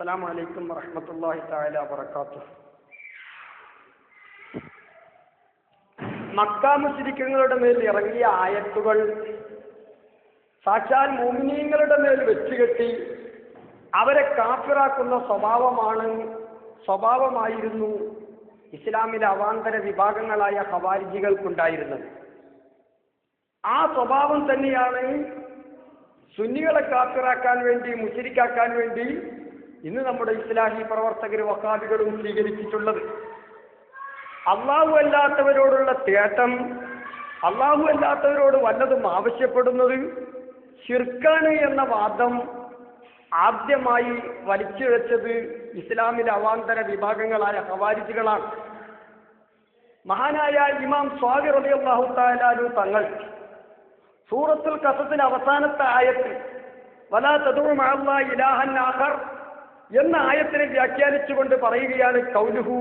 അസ്സലാമു അലൈക്കും വറഹ്മത്തുള്ളാഹി തആല വബറകാതുഹു. മക്ക മുശ്രിക്കുകളുടെ മേൽ ഇറങ്ങിയ ആയത്തുകൾ സാക്ഷാൽ മുഅ്മിനീങ്ങളുടെ മേൽ വെച്ചുകെട്ടി അവരെ കാഫിറാക്കുന്ന സ്വഭാവമായിരുന്നു ഇസ്ലാമിലെ അവാന്തര വിഭാഗങ്ങളായ ഖവാരിജികൾക്കുണ്ടായിരുന്നത്. ആ സ്വഭാവം തന്നെയാണ് സുന്നികളെ കാഫിറാക്കാൻ വേണ്ടി, മുശ്രിക്കാക്കാൻ വേണ്ടി ഇന്ന് നമ്മുടെ ഇസ്ലാഹി പ്രവർത്തകരും വഹാബികളും സ്വീകരിച്ചിട്ടുള്ളത്. അള്ളാഹു അല്ലാത്തവരോടുള്ള തേട്ടം, അള്ളാഹു അല്ലാത്തവരോട് വല്ലതും ആവശ്യപ്പെടുന്നത് ശിർക്കാണ് എന്ന വാദം ആദ്യമായി വലിച്ചിഴച്ചത് ഇസ്ലാമിലെ അവാന്തര വിഭാഗങ്ങളായ ഖവാരിജികളാണ്. മഹാനായ ഇമാം സ്വാദിർ റളിയല്ലാഹു തആല അൻഹു തങ്ങൾ സൂറത്തുൽ ഖസസിലെ അവസാനത്തെ ആയത്ത് വലാ തദഉ മഅല്ലാഹി ഇലാഹൻ ആഖർ എന്ന ആയത്തിനെ വ്യാഖ്യാനിച്ചുകൊണ്ട് പറയുകയാണ് ഖൗലുഹു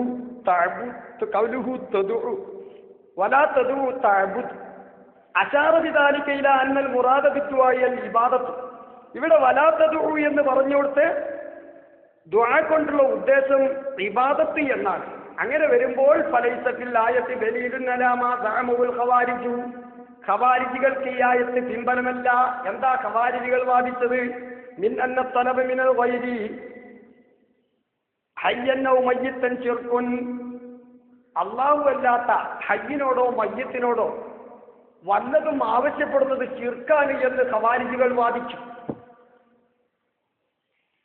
തദഉ വലാ തദഉ തഅബുദ് അശാറ ബിദാലിക ഇലാ അന്നൽ മുറാദ ബിദ്ദുആഇ അൽ ഇബാദത്ത്. ഇവിടെ വലാ തദഉ എന്ന് പറഞ്ഞുകൊടുത്ത് ദുആ കൊണ്ടുള്ള ഉദ്ദേശം ഇബാദത്ത് എന്നാണ്. അങ്ങനെ വരുമ്പോൾ ഫലൈസ ഫിൽ ആയത്തി ദലീലുൻ അലാ മാ ദഅമുൽ ഖവാരിജു, ഖവാരിജികൾക്ക് ഈ ആയത്ത് പിൻബലമല്ല. എന്താ ഖവാരിജികൾ വാദിച്ചത്? മിൻ അന്ന തലബ മിനൽ ഗൈരി ഹയ്യൻ ഔ മയ്യിത്തൻ ശിർകുൻ, അല്ലാഹു അല്ലാത്ത ഹയ്യിനോടോ മയ്യത്തിനോടോ വല്ലതും ആവശ്യപ്പെടുന്നത് ശിർക്കാണ് എന്ന് ഖവാരിജികൾ വാദിച്ചു.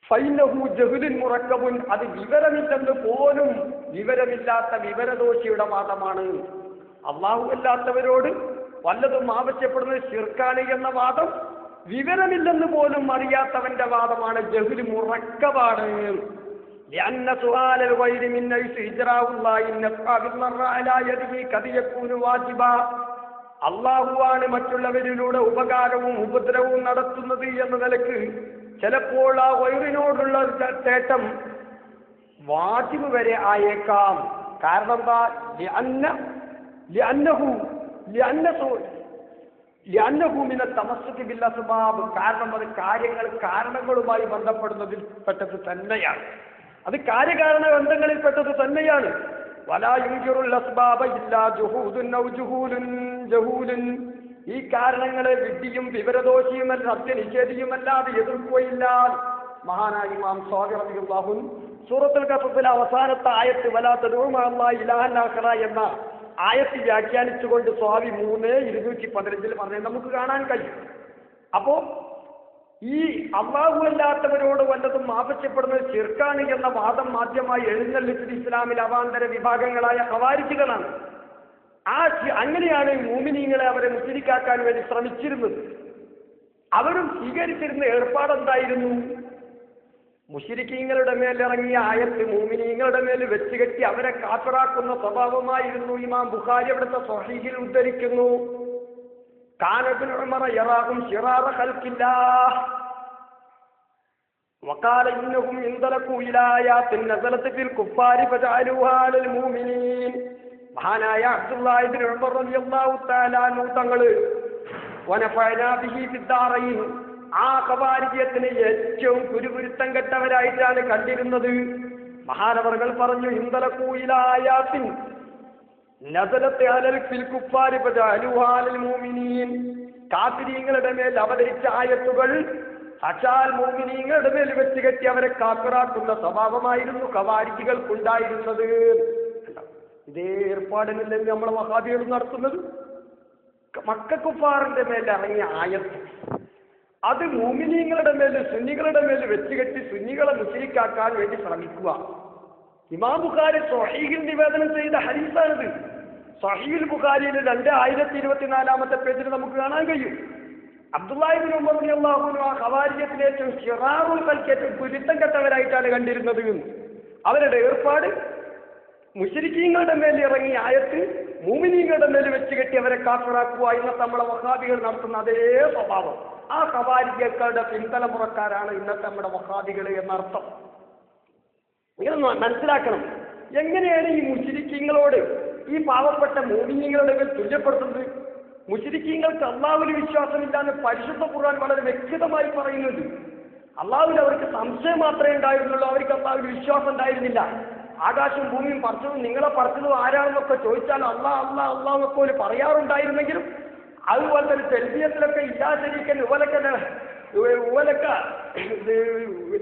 ഫൈനഹു ജഹ്ലുൻ മുറക്കബുൻ, അത് വിവരമില്ലെന്ന് പോലും വിവരമില്ലാത്ത വിവരദോഷിയുടെ വാദമാണ്. അല്ലാഹു അല്ലാത്തവരോട് വല്ലതും ആവശ്യപ്പെടുന്നത് ശിർക്കാണ് എന്ന വാദം വിവരമില്ലെന്ന് പോലും അറിയാത്തവന്റെ വാദമാണ്, ജഹ്ലു മുറക്കബാണ്. لأن سؤال الغير من نيس إجراء الله النفع بالضر على يده قد يكون واجبا. അള്ളാഹുവാണ് മറ്റുള്ളവരിലൂടെ ഉപകാരവും ഉപദ്രവവും നടത്തുന്നത് എന്ന നിലക്ക് ചിലപ്പോൾ ആ വൈറിനോടുള്ള തേട്ടം വാജിബ് വരെ ആയേക്കാം. കാരണം എന്താ? കാരണം അത് കാരണങ്ങളുമായി ബന്ധപ്പെടുന്നതിൽ പെട്ടത് തന്നെയാണ്. അത് കാര്യകാരണ ബന്ധങ്ങളിൽപ്പെട്ടത് തന്നെയാണ്. വലാ യുൻകിറുൽ അസ്ബാബ ഇല്ലാ ജുഹൂദുൻ ഔ ജഹൂലുൻ, ഈ കാരണങ്ങളെ വിഡ്ഢിയും വിവരദോഷിയുമല്ല സത്യനിഷേധിയുമല്ലാതെ എതിർക്കുകയില്ല. മഹാനായ ഇമാം സ്വാദിർ റളിയല്ലാഹു അൻഹു സൂറത്തുൽ ഖസസിലെ അവസാനത്തെ ആയത്ത് വലാ തദഉ മഅല്ലാഹി ഇലാഹൻ ആഖറ എന്ന ആയത്ത് വ്യാഖ്യാനിച്ചുകൊണ്ട് സ്വാമി 3:215 പറഞ്ഞത് നമുക്ക് കാണാൻ കഴിയും. അപ്പോ ഈ അല്ലാഹു അല്ലാത്തവരോട് വല്ലതും ആവശ്യപ്പെടുന്നത് ശിർക്കാണ് എന്ന വാദം ആദ്യമായി എഴുന്നള്ളിച്ചത് ഇസ്ലാമിൽ അവാന്തര വിഭാഗങ്ങളായ ഖവാരിജികളാണ്. അങ്ങനെയാണ് മുഅ്മിനീങ്ങളെ അവരെ മുശ്രിക്കാക്കാൻ വേണ്ടി ശ്രമിച്ചിരുന്നത്. അവരും സ്വീകരിച്ചിരുന്ന ഏർപ്പാടെന്തായിരുന്നു? മുശ്രിക്കീങ്ങളുടെ മേൽ ഇറങ്ങിയ ആയത്ത് മുഅ്മിനീങ്ങളുടെ മേൽ വെച്ചുകെട്ടി അവരെ കാഫിറാക്കുന്ന സ്വഭാവമായിരുന്നു. ഇമാം ബുഖാരി അവിടുത്തെ സ്വഹീഹിൽ ഉദ്ധരിക്കുന്നു, കാന ഇബ്നു ഉമർ യറാഹും ശിറാറ ഖൽഖില്ലാഹ് വഖാല ഇന്നഹും ഇൻതലഖു ഇലാ ആയാത്തിൻ നസലത് ഫിൽ കുഫാരി ഫജഅലുഹാ ലിൽ മുഅ്മിനീൻ. മഹാനായ അബ്ദുല്ലാഹി ഇബ്നു ഉമർ റളിയല്ലാഹു തആല അൻഹു തങ്ങള് വനഫഅനാ ബിഹി ഫിദ്ദാറൈൻ, ആ ഖവാരിജിയത്തിനെ ഏറ്റവും കുരുകുരുത്തം കെട്ടവരായിട്ടാണ് കണ്ടിരുന്നത്. മഹാനവർകൾ പറഞ്ഞു, ഇൻതലഖു ഇലാ ആയാത്തിൻ നസലത്ത് അലൽ ഫിൽ കുഫാരി ഫജഅലുഹാ ലിൽ മുഅ്മിനീൻ, കാഫിരീങ്ങളുടെ മേൽ അവതരിച്ച ആയത്തുകൾ സാക്ഷാൽ മുഅ്മിനീങ്ങളുടെ മേൽ വെച്ച് കെട്ടി അവരെ കാഫിറാക്കുന്ന സ്വഭാവമായിരുന്നു ഖവാരിജികൾക്കുണ്ടായിരുന്നത്. ഇതേ ഏർപ്പാടിനല്ലേ നമ്മളെ വഹാബികൾ നടത്തുന്നത്? മക്ക കുഫാറിന്റെ മേൽ ഇറങ്ങിയ ആയത്ത് അത് മുഅ്മിനീങ്ങളുടെ മേൽ, സുന്നികളുടെ മേൽ വെച്ചുകെട്ടി സുന്നികളെ മുശ്രിക്കാക്കാൻ വേണ്ടി ശ്രമിക്കുക. ഇമാം ബുഖാരി സ്വഹീഹിൽ നിവേദനം ചെയ്ത ഹദീസാണിത്. സ്വഹീഹുൽ ബുഖാരിയിൽ 2024 പേജിൽ നമുക്ക് കാണാൻ കഴിയും. അബ്ദുല്ലാഹി ഇബ്നു ഉമർ റളിയല്ലാഹു അൻഹു ആ ഖവാരിജത്തിനെ ഏറ്റവും ശിറാറുൽ ഖൽഖ്, കുരുത്തം കെട്ടവരായിട്ടാണ് കണ്ടിരുന്നത്. അവരുടെ ഏർപ്പാട് മുശ്രിക്കീങ്ങളുടെ മേൽ ഇറങ്ങിയ ആയത്ത് മുഅ്മിനീങ്ങളുടെ മേൽ വെച്ചുകെട്ടി അവരെ കാഫിറാക്കുക. ഇന്നത്തെ നമ്മളെ വഹാബികൾ നടത്തുന്ന അതേ സ്വഭാവം. ആ ഖവാരിജകളുടെ പിൻതലമുറക്കാരാണ് ഇന്നത്തെ നമ്മുടെ വഹാബികൾ എന്നർത്ഥം. നിങ്ങൾ മനസ്സിലാക്കണം, എങ്ങനെയാണ് ഈ മുശ്രിക്കീങ്ങളോട് ഈ പാവപ്പെട്ട മുഅ്മിനീങ്ങളുടെ മേൽ തുല്യപ്പെടുത്തുന്നത്? മുശ്രിക്കീങ്ങൾക്ക് അല്ലാഹുവിൽ വിശ്വാസമില്ലാന്ന് പരിശുദ്ധ ഖുർആൻ വളരെ വ്യക്തമായി പറയുന്നുണ്ട്. അള്ളാഹുവിൽ അവർക്ക് സംശയം മാത്രമേ ഉണ്ടായിരുന്നുള്ളൂ, അവർക്ക് അള്ളാഹുവിൽ വിശ്വാസം ഉണ്ടായിരുന്നില്ല. ആകാശവും ഭൂമിയും പറിച്ചതും നിങ്ങളെ പറിച്ചതും ആരാണെന്നൊക്കെ ചോദിച്ചാൽ അള്ളാഹ് അള്ളാഹ് അള്ളാഹ് എന്നൊക്കെ ഒരു പറയാറുണ്ടായിരുന്നെങ്കിലും, അതുപോലെ തന്നെ തെൽബിയത്തിലൊക്കെ ഇല്ലാ ശരീക്കൻ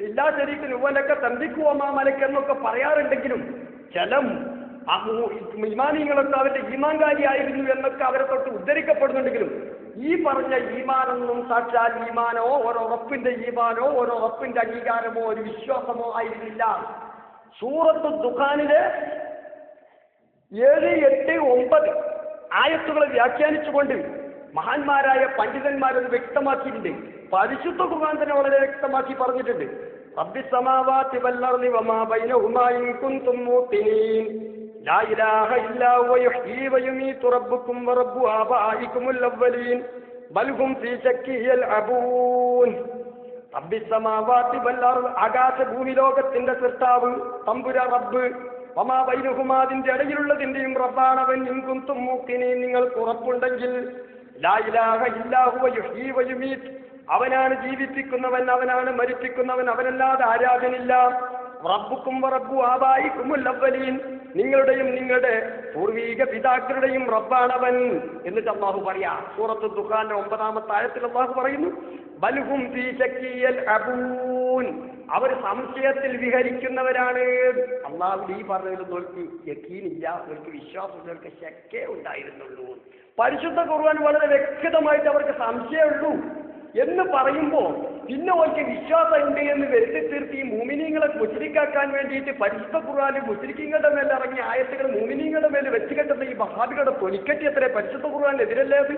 ഇല്ലാ ശരീക്കൻ ഉവലക്ക തന്തിക്കുവമാ മലക്ക് എന്നൊക്കെ പറയാറുണ്ടെങ്കിലും ചില ഈമാനിങ്ങളൊക്കെ അവരുടെ ഈമാൻകാരിയായിരുന്നു എന്നൊക്കെ അവരെ തൊട്ട് ഉദ്ധരിക്കപ്പെടുന്നുണ്ടെങ്കിലും ഈ പറഞ്ഞ ഈമാനൊന്നും സാക്ഷാൽ ഈമാനോ ഒരൊറപ്പിന്റെ ഈമാനോ ഒരൊറപ്പിന്റെ അംഗീകാരമോ ഒരു വിശ്വാസമോ ആയിരുന്നില്ല. സൂറത്തു ദുഖാനിലെ 7, 8, 9 ആയത്തുകളെ വ്യാഖ്യാനിച്ചുകൊണ്ട് മഹാന്മാരായ പണ്ഡിതന്മാരത് വ്യക്തമാക്കിയിട്ടുണ്ട്. പരിശുദ്ധ ഖുർആൻ തന്നെ വളരെ വ്യക്തമാക്കി പറഞ്ഞിട്ടുണ്ട്. റബ്ബിസ് സമാവാതി വൽ അർളി വമാ ബൈനഹുമാ ഇൻ കുൻതും മൂഖിനീൻ ലാ ഇലാഹ ഇല്ലാ ഹുവ യുഹ്യീ വയുമീതു റബ്ബുക്കും വറബ്ബു ആബായികുമുൽ അവ്വലീൻ ബൽ ഹും ഫീ ശക്കി യൽഅബൂൻ. റബ്ബിസ് സമാവാതി വൽ അർളി, ആകാശ ഭൂമി ലോകത്തിന്റെ സൃഷ്ടാവ് തമ്പുര റബ്ബ്, വമാ ബൈനഹുമാ, അതിന്റെ ഇടയിലുള്ളതിന്റെയും റബ്ബാണവൻ, ഇൻ കുൻതും മൂഖിനീൻ, നിങ്ങൾക്ക് ഉറപ്പുണ്ടെങ്കിൽ. ലാ ഇലാഹ ഇല്ലാ ഹുവ യുഹ്യീ വയുമീത്, അവനാണ് ജീവിപ്പിക്കുന്നവൻ, അവനാണ് മരിപ്പിക്കുന്നവൻ, അവനല്ലാതെ ആരാധനില്ല. റബ്ബുക്കും വറബ്ബു ആബായികുമുൽ അവ്വലീൻ, നിങ്ങളുടെയും നിങ്ങളുടെ പൂർവീക പിതാക്കളുടെയും റബ്ബാണവൻ. എന്നിട്ട് അല്ലാഹു പറയാ സൂറത്തു ദുഖാന്റെ 9-ാമത്തെ ആയത്തിൽ അല്ലാഹു പറയുന്നു, ബൽഹും ഫീ ശക്കി യൽഅബൂൻ, അവർ സംശയത്തിൽ വിഹരിക്കുന്നവരാണ്. അല്ലാഹു ഈ പറഞ്ഞതിലൊന്നും അവർക്ക് യഖീനില്ല, അവർക്ക് വിശ്വാസങ്ങൾക്ക് ശക്കേ ഉണ്ടായിരുന്നുള്ളൂ. പരിശുദ്ധ ഖുർആൻ വളരെ വ്യക്തമായിട്ട് അവർക്ക് സംശയമുള്ളൂ എന്ന് പറയുമ്പോൾ പിന്നെ അവർക്ക് വിശ്വാസം ഉണ്ട് എന്ന് വരുത്തി തീർത്ത് ഈ മുഅ്മിനീങ്ങളെ മുശ്രിക്കാക്കാൻ വേണ്ടിയിട്ട് പരിശുദ്ധ ഖുർആനിൽ മുശ്രിക്കീങ്ങളുടെ മേലെ ഇറങ്ങിയ ആയത്തുകൾ മുഅ്മിനീങ്ങളുടെ മേലെ വെച്ച് കെട്ടുന്ന ഈ വഹാബികളുടെ തൊലിക്കറ്റി എത്ര പരിശുദ്ധ ഖുർആനെതിരല്ലേ അത്?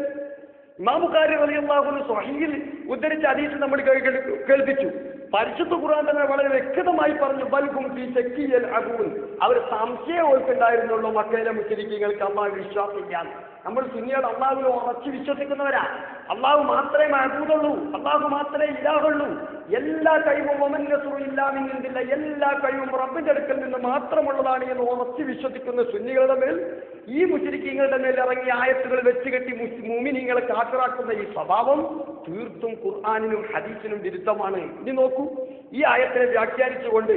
ഇമാം ബുഖാരി റളിയല്ലാഹു അൻഹു സ്വഹീഹിൽ ഉദ്ധരിച്ച ഹദീസ് നമ്മൾ കേൾപ്പിച്ചു. പരിശുദ്ധ ഖുർആൻ തന്നെ വളരെ വ്യക്തമായി പറഞ്ഞു, ബൽഹും ഫീ ശക്കി യൽഅബൂൻ, അവർ സംശയം ഓർക്കുണ്ടായിരുന്നുള്ളൂ മക്കയിലെ മുശ്രിക്കീങ്ങൾക്ക് അല്ലാഹു വിശ്വാസമില്ല. നമ്മൾ സുന്നികൾ അള്ളാഹുവിൽ ഉറച്ചു വിശ്വസിക്കുന്നവരാ. അള്ളാഹു മാത്രമേ മഅബൂദുള്ളൂ, അള്ളാഹു മാത്രമേ ഇലാഹുള്ളൂ. എല്ലാ കഴിവും ഒമന്നസുറില്ലാമില്ല, എല്ലാ കഴിവും റബ്ബിന്റെ അടുക്കൽ നിന്ന് മാത്രമുള്ളതാണ് എന്ന് ഉറച്ചു വിശ്വസിക്കുന്ന സുന്നികളുടെ മേൽ ഈ മുശ്രിക്കീങ്ങളുടെ മേൽ ഇറങ്ങിയ ആയത്തുകൾ വെച്ച് കെട്ടി മുഅ്മിനീങ്ങളെ കാഫിറാക്കുന്ന ഈ സ്വഭാവം തീർത്തും ഖുർആനിനും ഹദീസിനും വിരുദ്ധമാണ്. ഇനി നോക്കൂ, ഈ ആയത്തിനെ വ്യാഖ്യാനിച്ചുകൊണ്ട്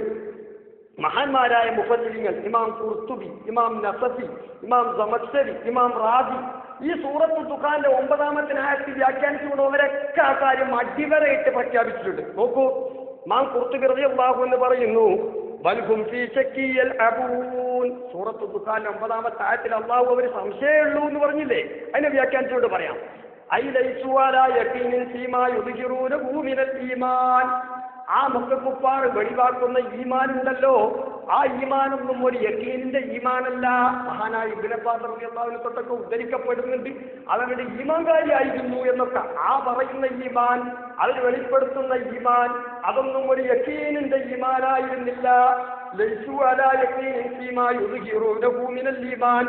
മഹാന്മാരായ മുഫസ്സിരീങ്ങൾ ഇമാം ഖുർത്തുബി, ഇമാം നസഫി, ഇമാം സമഖ്ശരി, ഇമാം റാദി ഈ സൂറത്തു ദുഖാന്റെ 9-ാമത്തെ ആയത്തിൽ വ്യാഖ്യാനിച്ചുകൊണ്ട് അവരൊക്കെ ആ കാര്യം അടിവരയിട്ട് പ്രഖ്യാപിച്ചിട്ടുണ്ട്. നോക്കൂ, ഇമാം ഖുർത്തുബി റളിയല്ലാഹു അൻഹു പറയുന്നു, ബൽഹും ഫീ ശക്കി യൽഅബൂൻ. സൂറത്തു ദുഖാന്റെ 9-ാമത്തെ ആയത്തിൽ അല്ലാഹു അവർ സംശയമുള്ളൂ എന്ന് പറഞ്ഞില്ലേ, അതിനെ വ്യാഖ്യാനിച്ചുകൊണ്ട് പറയാം, ഐ ലൈസു അലാ യഖീനിൻ ഫീമാ യുദ്ഹിറൂനഹു മിനൽ ഈമാൻ. ആ മക്കക്കുപ്പാർ വെളിവാക്കുന്ന ഈമാൻ ഉണ്ടല്ലോ, ആ ഈമാനൊന്നും ഒരു യഖീനിന്റെ ഈമാനല്ല. മഹാനായ ഇബ്നു അബ്ബാസ് റളിയല്ലാഹു അൻഹു തൊട്ടൊക്കെ ഉദ്ധരിക്കപ്പെടുന്നുണ്ട് അവരുടെ ഈമാൻകാരിയായിരുന്നു എന്നൊക്കെ. ആ പറയുന്ന ഈമാൻ, അവർ വെളിപ്പെടുത്തുന്ന ഈമാൻ, അതൊന്നും ഒരു യഖീനിന്റെ ഈമാനായിരുന്നില്ല. ലൈസു അലാ യഖീനിൻ ഫീമാ യുദ്ഹിറൂനഹു മിനൽ ഈമാൻ,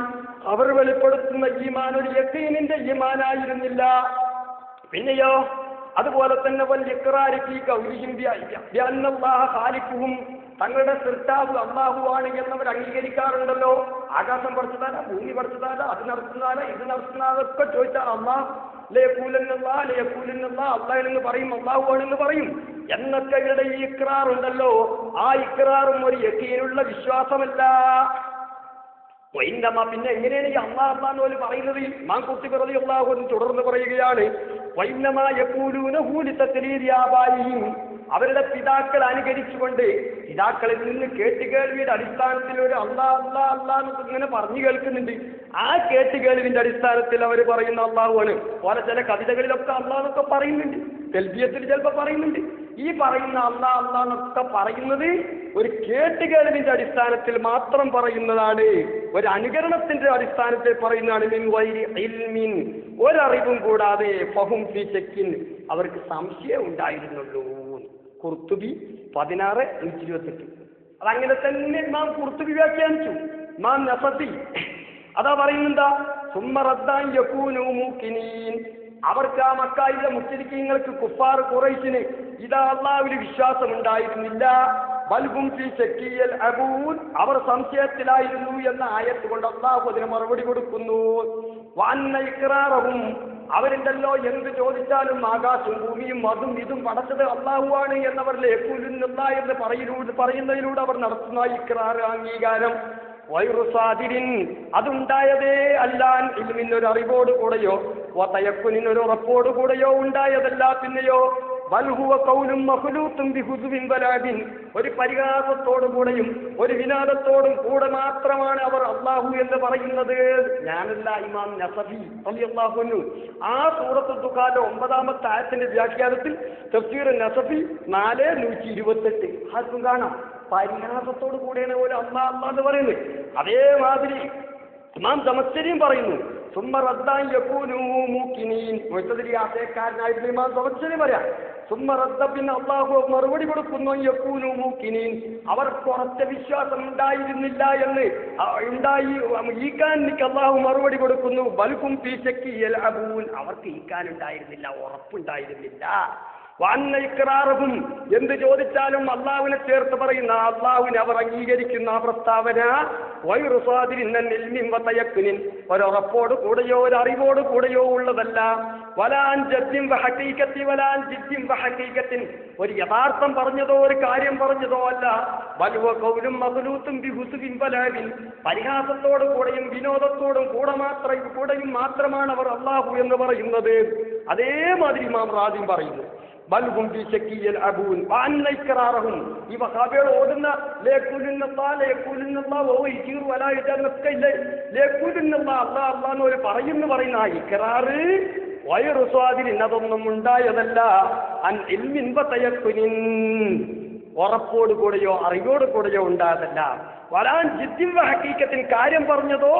അവർ വെളിപ്പെടുത്തുന്ന ഈമാൻ ഒരു യഖീനിന്റെ ഈമാനായിരുന്നില്ല. പിന്നെയോ അതുപോലെ തന്നെ തങ്ങളുടെ സൃഷ്ടാവ് അല്ലാഹുവാണ് എന്നവർ അംഗീകരിക്കാറുണ്ടല്ലോ. ആകാശം പറിച്ചതാരാ, ഭൂമി പറിച്ചതാരാ, അത് നടത്തുന്നതാരാ, ഇത് നടത്തുന്നതൊക്കെ ചോദിച്ചാൽ അള്ളാഹ് അള്ളാഹ് എന്ന് പറയും, അള്ളാഹുവാണെന്ന് പറയും എന്നൊക്കെ ഇവരുടെ ഈ ഇഖ്റാറുണ്ടല്ലോ, ആ ഇഖ്റാറും ഒരു യഖീനുള്ള വിശ്വാസമല്ല. വൈന്നമ, പിന്നെ എങ്ങനെയാണ് ഈ അള്ളാഹ് അള്ളാഹ് എന്ന് പറയുന്നത്? ഇമാം ഖുർത്തുബി റളിയല്ലാഹു അൻഹു തുടർന്ന് പറയുകയാണ്, വൈന്നമ യഖൂലൂനഹു ലിതഖ്ലീദി ആബായിഹിം, അവരുടെ പിതാക്കൾ അനുകരിച്ചുകൊണ്ട് പിതാക്കളിൽ നിന്ന് കേട്ടുകേൾവിയുടെ അടിസ്ഥാനത്തിൽ ഒരു അള്ളാഹ് അള്ളാഹ് അള്ളാഹ് എന്നൊക്കെ ഇങ്ങനെ പറഞ്ഞു കേൾക്കുന്നുണ്ട്. ആ കേട്ടുകേൾവിന്റെ അടിസ്ഥാനത്തിൽ അവർ പറയുന്ന അള്ളാഹുവാണ്. പോലെ ചില കവിതകളിലൊക്കെ അള്ളാഹ് എന്നൊക്കെ പറയുന്നുണ്ട്, തെൽബിയത്തിൽ ചിലപ്പോൾ പറയുന്നുണ്ട്. ഈ പറയുന്ന അള്ളാഹ് അള്ളാഹ് എന്നൊക്കെ പറയുന്നത് ഒരു കേട്ടുകേൾവിന്റെ അടിസ്ഥാനത്തിൽ മാത്രം പറയുന്നതാണ്, ഒരു അനുകരണത്തിന്റെ അടിസ്ഥാനത്തിൽ പറയുന്നതാണ്. മിൻ ഗൈരി ഇൽമിൻ, ഒരറിവും കൂടാതെ. ഫഹും ഫീ ശക്കിൻ, അവർക്ക് സംശയം ഉണ്ടായിരുന്നുള്ളൂ. ഖുർത്തുബി 16:128. അതങ്ങനെ തന്നെ ഇമാം ഖുർത്തുബി വ്യാഖ്യാനിച്ചു. ഇമാം നസഫി അതാ പറയുന്നുണ്ടാ, സുമ്മ റദ്ദാൻ യകൂനു മൂഖിനീൻ, അവർക്ക് ആ മക്കായിലെ മുശ്രിക്കീങ്ങൾക്ക് കുഫാർ ഖുറൈശിന് ഇതാ അല്ലാഹുവിൽ വിശ്വാസം ഉണ്ടായിരുന്നില്ല. ബൽഹും ഫീ ശക്കി യൽഅബൂൻ, അവർ സംശയത്തിലായിരുന്നു എന്ന ആയത്ത് കൊണ്ട് അല്ലാഹു അതിന് മറുപടി കൊടുക്കുന്നു. വഅന്ന ഇഖ്റാറഹും അവരുണ്ടല്ലോ എന്ത് ചോദിച്ചാലും ആകാശവും ഭൂമിയും അതും ഇതും പടച്ചത് അള്ളാഹുവാണ് എന്നവർ ലേഖുലില്ല എന്ന് പറയുന്നതിലൂടെ അവർ നടത്തുന്ന ഇക്റാർ അംഗീകാരം വൈറുസാദിരിൻ അതുണ്ടായതേ അല്ലാൻ ഇൽമിനൊരു അറിവോട് കൂടെയോ തയക്കുനിനൊരു ഉറപ്പോട് കൂടെയോ ഉണ്ടായതല്ല, പിന്നെയോ ബൽഹുവ കൗലും മഖ്ലൂത്തും ബിഹുദ്വിൻ ബലാദിൻ ഒരു പരിഹാസത്തോടുകൂടെയും ഒരു വിനാദത്തോടും കൂടെ മാത്രമാണ് അവർ അള്ളാഹു എന്ന് പറയുന്നത്. ഞാനല്ല, ഇമാം നസഫി റളിയല്ലാഹു അൻഹു ആ സൂറത്തുൽ ദുഖാന്റെ 9-ാമത്തെ ആയത്തിന്റെ വ്യാഖ്യാനത്തിൽ തഫ്സീർ നസഫി 4:128 ആർക്കും കാണാം. പരിഹാസത്തോടു കൂടെയാണ് ഒരു അള്ളാഹ് എന്ന് പറയുന്നത്. അതേമാതിരി ഇമാം ദമസ്കരിയും പറയുന്നു മുഅ്തസിലിയാക്കാരനായിട്ടുള്ള ഇമാം ദമസ്കരി പറയാം പിന്നെ അള്ളാഹു മറുപടി കൊടുക്കുന്നു യക്കൂനു മൂക്കിനീൻ അവർ കുറച്ച വിശ്വാസം ഉണ്ടായിരുന്നില്ല എന്ന് ഈക്കാനിക്ക് അള്ളാഹു മറുപടി കൊടുക്കുന്നു. ബൽകും ഫീ ശക്കി യൽഅബൂൻ അവർക്ക് ഈക്കാൻ ഉണ്ടായിരുന്നില്ല, ഉറപ്പുണ്ടായിരുന്നില്ല. വാന്നയിക്കറാറും എന്ത് ചോദിച്ചാലും അള്ളാഹുവിനെ ചേർത്ത് പറയുന്ന അള്ളാഹുവിനെ അവർ അംഗീകരിക്കുന്ന ആ പ്രസ്താവന ഒരുറപ്പോട് കൂടെയോ ഒരു അറിവോട് കൂടെയോ ഉള്ളതല്ല. വലാൻ ജദ്ദിൻ വഹഖീഖത്തി വലാൻ ജിദ്ദിൻ വഹഖീഖത്തിൻ ഒരു യഥാർത്ഥം പറഞ്ഞതോ ഒരു കാര്യം പറഞ്ഞതോ അല്ല. വൽവ ഖൗലും മഖ്ലൂത്തും ബിഹുസ്ബിൻ ബലാബിൻ പരിഹാസത്തോടു കൂടെയും വിനോദത്തോടും കൂടെയും മാത്രമാണ് അവർ അള്ളാഹു എന്ന് പറയുന്നത്. അതേമാതിരി ഇമാം റാസിം പറയുന്നു ബൽഹും ഫീ ശക്കി യൽഅബൂൻ വഅന്ന ഇക്റാറഹും ഈ വഹാബികൾ ഓടുന്ന അള്ളാഹ് പറയുന്ന ആ ഇക്റാറ് വൈറുസ്വാദിൻ അതൊന്നും ഉണ്ടായതല്ല. അൻ ഇൽമിൻ വതയഖുനിൻ ഉറപ്പോട് കൂടെയോ അറിവോട് കൂടെയോ ഉണ്ടായതല്ല. വലാൻ ജിദ്ദിൻ വഹഖീഖത്തിൻ കാര്യം പറഞ്ഞതോ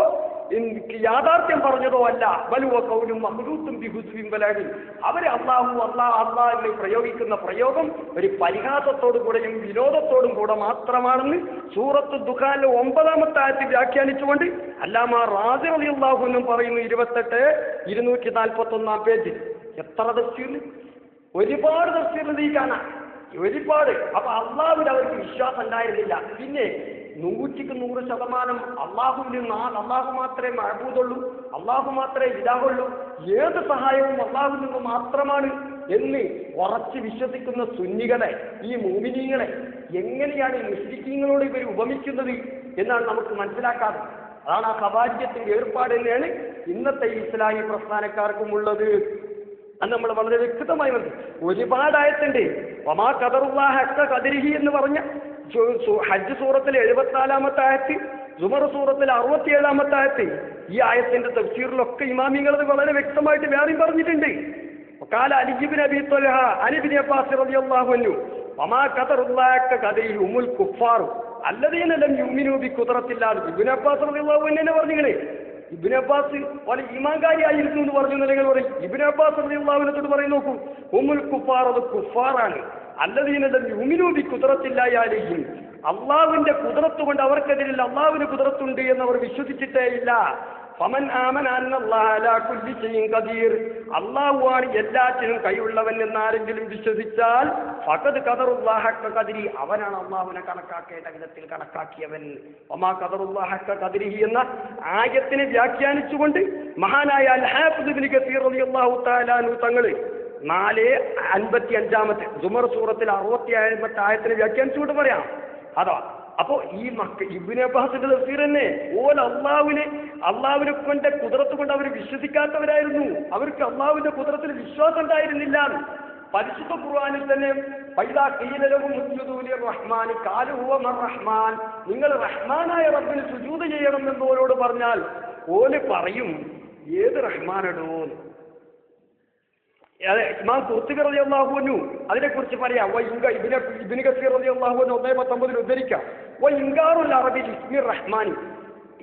യാഥാർത്ഥ്യം പറഞ്ഞതോ അല്ല. ബലുവ കൗലും മഖ്ലൂത്തും ബിഹുസ്ബിൻ ബലാദിൻ അവര് അള്ളാഹു എന്ന് പ്രയോഗിക്കുന്ന പ്രയോഗം ഒരു പരിഹാസത്തോടു കൂടെയും വിനോദത്തോടും കൂടെ മാത്രമാണെന്ന് സൂറത്ത് ദുഖാനിലെ 9-ാമത്തെ ആയത്തിൽ വ്യാഖ്യാനിച്ചുകൊണ്ട് അല്ലാമ റാസി റളിയല്ലാഹു അൻഹു പറയുന്നു 241 പേജിൽ. എത്ര തഫ്സീർ, ഒരുപാട് തഫ്സീർ ഈ കാണാം, ഒരുപാട്. അപ്പൊ അള്ളാഹുവിൽ അവർക്ക് വിശ്വാസം ഉണ്ടായിരുന്നില്ല. പിന്നെ 100% അള്ളാഹു മാത്രമേ മഅബൂദുള്ളൂ, അള്ളാഹു മാത്രമേ ഇലാഹുള്ളൂ, ഏത് സഹായവും അള്ളാഹുവിൽ നിന്ന് മാത്രമാണ് എന്ന് ഉറച്ച് വിശ്വസിക്കുന്ന സുന്നികളെ, ഈ മുഅ്മിനീങ്ങളെ എങ്ങനെയാണ് ഈ മുശ്രിക്കീങ്ങളോട് ഇവർ ഉപമിക്കുന്നത് എന്നാണ് നമുക്ക് മനസ്സിലാക്കാതെ. അതാണ് ആ ഖവാരിജ്യത്തിന്റെ ഏർപ്പാട് തന്നെയാണ് ഇന്നത്തെ ഇസ്ലാമി പ്രസ്ഥാനക്കാർക്കും ഉള്ളത്. അത് നമ്മൾ വളരെ വ്യക്തമായി ഒരുപാടായത്തുണ്ട്. വമാ ഖദറുല്ലാഹ ഹഖ്ക ഖദരിഹി എന്ന് പറഞ്ഞ ഹജ്ജ് സൂറത്തിൽ 74-ാമത്തെ ആയത്ത്, സുമർ സൂറത്തിൽ 67-ാമത്തെ ആയത്ത്, ഈ ആയത്തിന്റെ തഫ്സീറിലൊക്കെ ഇമാമിങ്ങളത് വളരെ വ്യക്തമായിട്ട് വേറെയും പറഞ്ഞിട്ടുണ്ട്. വഖാല അലി ഇബ്നു അബീ ത്വൽഹ അൻ ഇബ്നു അബ്ബാസ് റളിയല്ലാഹു അൻഹു വമാ ഖദറുല്ലാഹ ഹഖ്ക ഖദരിഹി ഹുമുൽ കുഫാർ അല്ലദീന ലം യുമിനൂ ബിഖുദ്റത്തില്ലാഹി. ഇബ്നു അബ്ബാസ് റളിയല്ലാഹു അൻഹു തന്നെ പറഞ്ഞില്ലേ, ഇബ്നു അബ്ബാസ് വളരെ ഈമാൻകാരിയായിരുന്നു എന്ന് പറഞ്ഞു നിങ്ങൾ പറയും. ഇബ്നു അബ്ബാസ് റളിയല്ലാഹു അൻഹു പറയും, നോക്കൂ, ഹുമുൽ കുഫാർ അത് കുഫാറാണ്. അല്ലദീന ലം യുമിനൂ ബിഖുദ്റത്തില്ലാഹി അലൈഹിം അള്ളാഹുവിന്റെ കുദ്റത്ത് കൊണ്ട് അവർക്കെതിരിൽ അള്ളാഹുവിന് കുദ്റത്തുണ്ട് എന്ന് അവർ വിശ്വസിച്ചിട്ടേ ഇല്ല. ഫമൻ ആമന അന്നല്ലാഹ അലാ കുല്ലി ഷൈഇൻ ഖദീർ അള്ളാഹുവാണ് എല്ലാറ്റിനും കൈയുള്ളവൻ എന്നാരെങ്കിലും വിശ്വസിച്ചാൽ ഫഖദ് ഖദറുല്ലാഹ ഹഖ്ക ഖദരി അവനാണ് അള്ളാഹുവിനെ കണക്കാക്കേണ്ട വിധത്തിൽ കണക്കാക്കിയവൻ. വമാ ഖദറുല്ലാഹ ഹഖ്ക ഖദരിഹി എന്ന ആയത്തിനെ വ്യാഖ്യാനിച്ചുകൊണ്ട് മഹാനായ അൽ ഹാഫിദ് ഇബ്നു കസീർ റളിയല്ലാഹു തആല അൻഹു തങ്ങൾ 4:55 സുമർ സൂറത്തിൽ 67-ാമത്തെ ആയത്തിനെ വ്യാഖ്യാനിച്ചുകൊണ്ട് പറയാം. അതാ അപ്പോ ഈ ഇബ്നു അബ്ബാസിന്റെ തഫ്സീർ തന്നെ അള്ളാഹുവിനെ കൊണ്ട് കുദ്റത്ത് കൊണ്ട് അവർ വിശ്വസിക്കാത്തവരായിരുന്നു. അവർക്ക് അള്ളാഹുവിന്റെ കുദ്റത്തിൽ വിശ്വാസം ഉണ്ടായിരുന്നില്ല. പരിശുദ്ധ ഖുർആനിൽ തന്നെ ഫൈദാ ഖീല ലഹും ഉസ്ജുദൂ ലിർറഹ്മാനി ഖാലൂ വമർ റഹ്മാൻ നിങ്ങൾ റഹ്മാനായ റബ്ബിന് സുജൂദ് ചെയ്യണം എന്നോരോട് പറഞ്ഞാൽ ഓല് പറയും ഏത് റഹ്മാനടോ. ഇമാം ഖുർത്തുബി റളിയല്ലാഹു അൻഹു അതിനെക്കുറിച്ച് പറയാം. ഇബ്നു കസീർ റളിയല്ലാഹു അൻഹു 1:19 ഉദ്ധരിക്കാം. ഇൻകാറുൽ അറബി ഇസ്മി റഹ്മാനി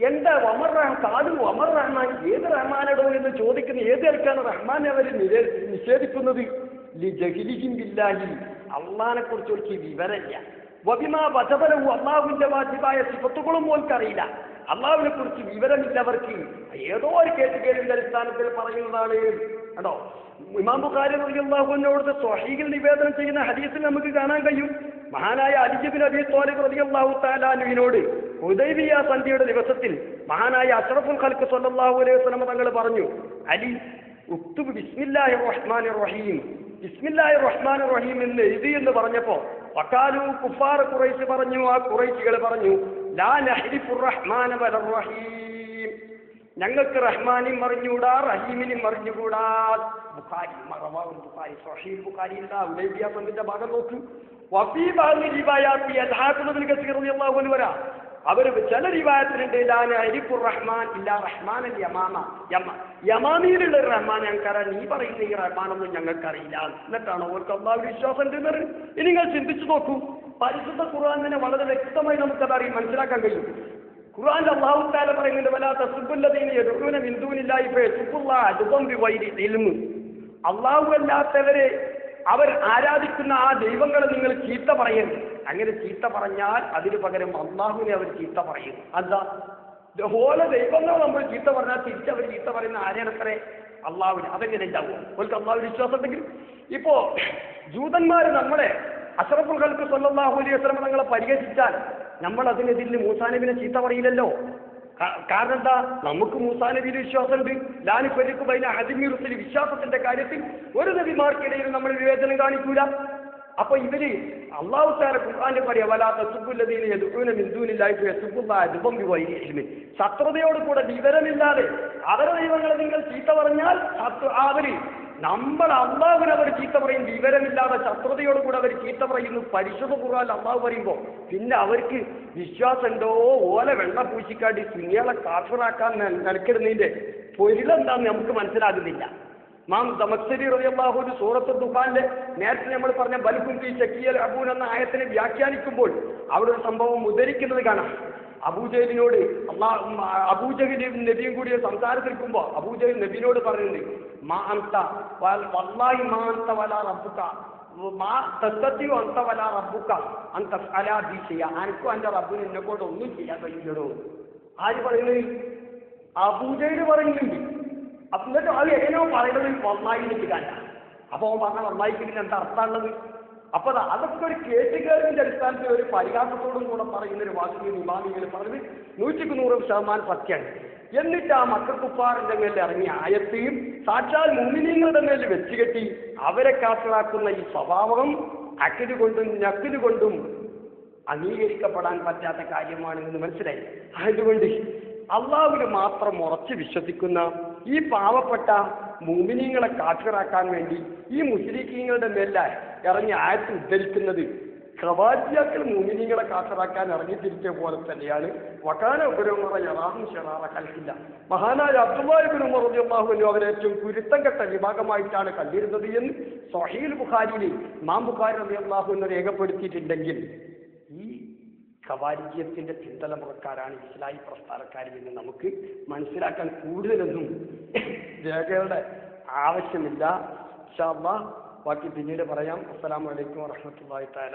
എന്താ വമർ റഹ്മാൻ ഏത് റഹ്മാനടോ എന്ന് ചോദിക്കുന്ന ഏത് ആൾക്കാണ് റഹ്മാനെ അവർ നിഷേധിക്കുന്നത്? ലിജഹ്ലിഹിം ബില്ലാഹി അള്ളാഹിനെ കുറിച്ച് അവർക്ക് വിവരമില്ല. വബിമാ വജബലഹു അള്ളാഹുവിന്റെ വാജിബായ സിഫത്തുകളും ഓൽക്കറിയില്ല. അള്ളാഹുവിനെ കുറിച്ച് വിവരമില്ലവർക്ക് ഏതോ ഒരു കേട്ടുകേൾവിന്റെ അടിസ്ഥാനത്തിൽ പറയുന്നതാണ് കേട്ടോ. ഇമാം ബുഖാരി റളിയല്ലാഹു അൻഹു സ്വഹീഹിൽ നിവേദനം ചെയ്യുന്ന ഹദീസിൽ നമുക്ക് കാണാൻ കഴിയും. മഹാനായ അലി ഇബ്നു അബീ ത്വാലിബ് റളിയല്ലാഹു തആല അൻഹുവിനോട് ഹുദൈബിയ സന്ധിയുടെ ദിവസത്തിൽ മഹാനായ അഷ്റഫുൽ ഖൽഖ് സ്വല്ലല്ലാഹു അലൈഹി വസല്ലം തങ്ങൾ പറഞ്ഞു, അലി ഉക്തുബ് ബിസ്മില്ലാഹിർ റഹ്മാനിർ റഹീം, ബിസ്മില്ലാഹിർ റഹ്മാനിർ റഹീം എന്ന് എഴുതി എന്ന് പറഞ്ഞപ്പോ വഖാലു കുഫാർ ഖുറൈശ് പറഞ്ഞു, ആ ഖുറൈശികൾ പറഞ്ഞു, ലാ നഹ്രിഫുർ റഹ്മാന വലർ റഹീം, ഞങ്ങൾക്ക് റഹ്മാനും അറിഞ്ഞുകൂടാ റഹീമിനും അറിഞ്ഞുകൂടാ. ബുഖാരി ബുഖാരി സ്വഹീഹ് ബുഖാരിയിലെ ഹുദൈബിയ സന്ധിന്റെ ഭാഗം നോക്കൂ. വഫീ ബഅദി റിവായാത്തി അൽഹാഫിദ് ഇബ്നു കസീർ റളിയല്ലാഹു അൻഹു വരാ, അവർ ചില റിവായത്തിലുണ്ട് ലാ നഹ്രിഫുർ റഹ്മാൻ ഇല്ലാ റഹ്മാനൽ യമാമ, യമാമിയിലുള്ള റഹ്മാൻ ഞങ്ങൾക്കറിയാം, നീ പറയുന്ന ഈ റഹ്മാനൊന്നും ഞങ്ങൾക്കറിയില്ല. എന്നിട്ടാണ് അവർക്ക് അള്ളാഹുവിൽ വിശ്വാസം ഉണ്ടെന്ന്. ഇനി നിങ്ങൾ ചിന്തിച്ചു നോക്കൂ, പരിശുദ്ധ ഖുർആനിനെ വളരെ വ്യക്തമായി നമുക്കതറിയും മനസ്സിലാക്കാൻ കഴിയും. ഖുർആനിൽ അല്ലാഹു തആല പറയുന്നുണ്ട്, വലാ തസ്ബുല്ലദീന യദഊന മിൻ ദൂനില്ലാഹി ഫയസുബ്ബുല്ലാഹ അദ്വൻ ബിഗൈരി ഇൽമ്, അല്ലാഹു അല്ലാത്തവരെ അവർ ആരാധിക്കുന്ന ആ ദൈവങ്ങളെ നിങ്ങൾ ചീത്ത പറയരുത്. അങ്ങനെ ചീത്ത പറഞ്ഞാൽ അതിന് പകരം അള്ളാഹുവിനെ അവർ ചീത്ത പറയും. എന്താ ഓല ദൈവങ്ങൾ നമ്മൾ ചീത്ത പറഞ്ഞാൽ തിരിച്ചവർ ചീത്ത പറയുന്ന ആരെയാണത്രേ? അള്ളാഹുവിന്. അതെങ്ങനെ ഉണ്ടാവും? അവർക്ക് അള്ളാഹുവിന് വിശ്വാസം ഉണ്ടെങ്കിൽ. ഇപ്പോ ജൂതന്മാർ നമ്മളെ അഷ്റഫുൽ ഖൽഖ് സ്വല്ലല്ലാഹു അലൈഹി വസല്ലം തങ്ങളെ പരിഹസിച്ചാൽ നമ്മൾ അതിനെതിരിൽ മൂസാ നബിനെ ചീത്ത പറയില്ലല്ലോ. കാരണം എന്താ? നമുക്ക് മൂസാ നബിയിൽ വിശ്വാസമുണ്ട്. ലാനി ഫരിഖു ബൈന അഹദിൻ മിർ റുസുലി, വിശ്വാസത്തിന്റെ കാര്യത്തിൽ ഒരു നബിമാർക്കിടയിൽ നമ്മൾ വിവേചനം കാണിക്കൂല. അപ്പൊ ഇവര് അല്ലാഹു തആല ഖുർആനിൽ പറയാ, വലാ തസ്ബുല്ലദീന യദ്ഊന മിൻ ദൂനില്ലാഹി ഫയസുബ്ബുല്ലാഹ അദ്വൻ ബിഗൈരി ഇൽമി, ശത്രുതയോട് കൂടെ വിവരമില്ലാതെ അവരുടെ ദൈവങ്ങളെ നിങ്ങൾ ചീത്ത പറഞ്ഞാൽ അവര് നമ്മൾ അള്ളാഹുവിനെ അവർ ചീത്ത പറയും. വിവരമില്ലാതെ ശത്രുതയോട് കൂടെ അവർ ചീത്ത പറയുന്നു. പരിശുദ്ധ ഖുർആനിൽ അള്ളാഹു പറയുമ്പോൾ പിന്നെ അവർക്ക് വിശ്വാസം ഉണ്ടോ? ഓല വെള്ള പൂശിക്കാട്ടി സുന്നികളെ കാഫിറാക്കാൻ നിലക്കിടുന്നതിന്റെ പൊരുളെന്താന്ന് നമുക്ക് മനസ്സിലാകുന്നില്ല. മാം ദമസ്സരി റളിയല്ലാഹു അൻഹു സൂറത്തുൽ ദുഖാനിലെ നേരത്തെ നമ്മൾ പറഞ്ഞ ബൽഹും ഫീ ശക്കിയൽ അബൂൻ എന്ന ആയത്തിനെ വ്യാഖ്യാനിക്കുമ്പോൾ അവിടെ ഒരു സംഭവം ഉദ്ധരിക്കുന്നത് കാണാം. അബൂജഹലിനോട് അബൂജഹലും നബിയും കൂടി സംസാരത്തിരിക്കുമ്പോൾ അബൂജഹൽ നബിയോട് പറയുന്നുണ്ട്, മാ അന്ത വല്ലാഹി മാ അന്ത വലാ റബ്ബുക മാ തസ്തതിഉ അന്ത വലാ റബ്ബുക അൻ തഫ്അല ബി ശൈഅ, അനക്കും എൻ്റെ റബ്ബിന് എന്നെ കൊണ്ട് ഒന്നും ചെയ്യാൻ കഴിയില്ലടോ. ആര് പറയുന്നത്? അബൂജഹൽ പറയുന്നുണ്ട്. എന്നിട്ട് അത് എങ്ങനെയോ പറയുന്നത് വല്ലാഹി നിൽക്കാനാ. അപ്പൊ അവൻ പറഞ്ഞ വല്ലാഹിക്ക് പിന്നെ എന്താ അർത്ഥമുള്ളത്? അപ്പൊ അതൊക്കെ ഒരു കേട്ടുകേറിന്റെ അടിസ്ഥാനത്തിൽ ഒരു പരിഹാസത്തോടും കൂടെ പറയുന്ന ഒരു വാക്കുകൾ ഇമാമികൾ പറഞ്ഞത് 100% സത്യമാണ്. എന്നിട്ട് ആ മക്കക്കുപ്പാറിന്റെ മേലിൽ ഇറങ്ങിയ ആയത്തെയും സാക്ഷാൽ മുഅ്മിനീങ്ങളുടെ മേലിൽ വെച്ചുകെട്ടി അവരെ കാത്തിലാക്കുന്ന ഈ സ്വഭാവം അക്കലുകൊണ്ടും നക്കലുകൊണ്ടും അംഗീകരിക്കപ്പെടാൻ പറ്റാത്ത കാര്യമാണെന്ന് മനസ്സിലായി. അതുകൊണ്ട് അള്ളാഹുവിന് മാത്രം ഉറച്ചു വിശ്വസിക്കുന്ന ഈ പാവപ്പെട്ട മുഅ്മിനീങ്ങളെ കാഫിറാക്കാൻ വേണ്ടി ഈ മുശ്രിക്കീങ്ങളുടെ മേലെ ഇറങ്ങി ആയത്ത് ഉദ്ധരിക്കുന്നത് ഖവാരിയാക്കൾ മുഅ്മിനീങ്ങളെ കാഫിറാക്കാൻ ഇറങ്ങിത്തിരിച്ച പോലെ തന്നെയാണ്. വകാന ഉബൈറുമറ യറാഹും ശറാറ ഖൽഖില്ല, മഹാനായ അബ്ദുല്ലാഹി ഇബ്നു ഉമർ റളിയല്ലാഹു അൻഹു അവരെ ഏറ്റവും കുരുത്തം കെട്ട വിഭാഗമായിട്ടാണ് കണ്ടിരുന്നത് എന്ന് സ്വഹീഹുൽ ബുഖാരിയിൽ ഇമാം ബുഖാരി റളിയല്ലാഹു അൻഹു രേഖപ്പെടുത്തിയിട്ടുണ്ടെങ്കിൽ ഈ ഖവാരിജ്യത്തിന്റെ പിന്തലമുറക്കാരാണ് ഇസ്ലാഹി പ്രസ്ഥാനക്കാരിൽ നിന്ന് നമുക്ക് മനസ്സിലാക്കാൻ കൂടുതലൊന്നും രേഖകളുടെ ആവശ്യമില്ല. ഇൻഷാ അല്ലാഹ് ബാക്കി പിന്നീട് പറയാം. അസ്സലാമു അലൈക്കും വറഹ്മത്തുള്ളാഹി തആല.